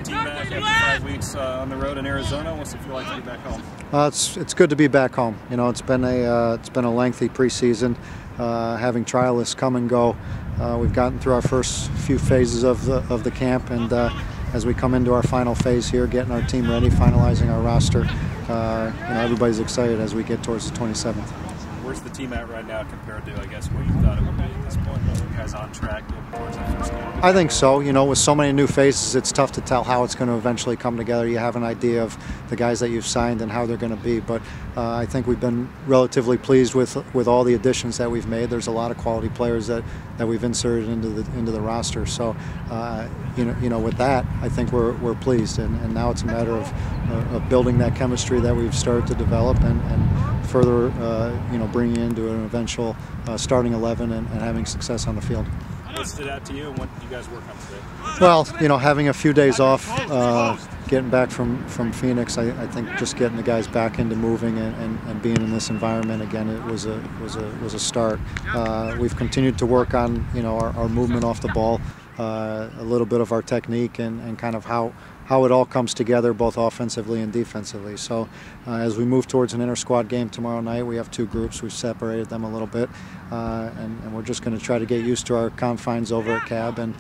T-Mac after 5 weeks on the road in Arizona. What's it feel like to be back home? It's good to be back home. You know, it's been a lengthy preseason, having trialists come and go. We've gotten through our first few phases of the camp, and as we come into our final phase here, getting our team ready, finalizing our roster, you know, everybody's excited as we get towards the 27th. Where's the team at right now compared to, I guess, where you thought it would be at this point? Are you guys on track moving towards that first game? I think so. You know, with so many new faces, it's tough to tell how it's going to eventually come together. You have an idea of the guys that you've signed and how they're going to be, but I think we've been relatively pleased with all the additions that we've made. There's a lot of quality players that we've inserted into the roster. So, you know, with that, I think we're pleased, and now it's a matter of building that chemistry that we've started to develop and further, you know, bringing into an eventual starting 11 and having success on the field. What stood out to you, and what did you guys work on today? Well, you know, having a few days off, getting back from Phoenix, I think just getting the guys back into moving and being in this environment again, it was a start. We've continued to work on, you know, our movement off the ball, a little bit of our technique and kind of how it all comes together both offensively and defensively. So as we move towards an inter-squad game tomorrow night, we have two groups. We've separated them a little bit, and we're just going to try to get used to our confines over at Cab and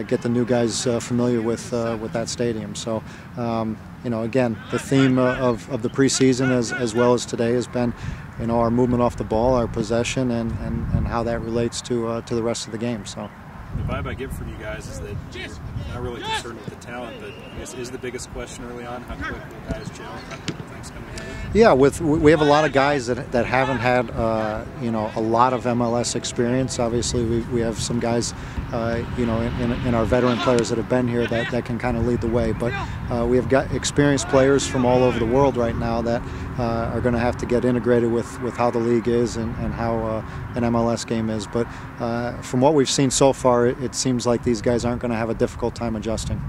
get the new guys familiar with that stadium. So you know, again, the theme of the preseason as well as today has been, you know, our movement off the ball, our possession, and how that relates to the rest of the game. So. The vibe I get from you guys is that you're not really concerned with the talent, but I guess is the biggest question early on how quick will guys gel, how quick will things come together? Yeah, we have a lot of guys that haven't had you know, a lot of MLS experience. Obviously, we have some guys you know, in our veteran players that have been here that can kind of lead the way. But we have got experienced players from all over the world right now that are going to have to get integrated with how the league is and how an MLS game is. But from what we've seen so far, it seems like these guys aren't going to have a difficult time adjusting.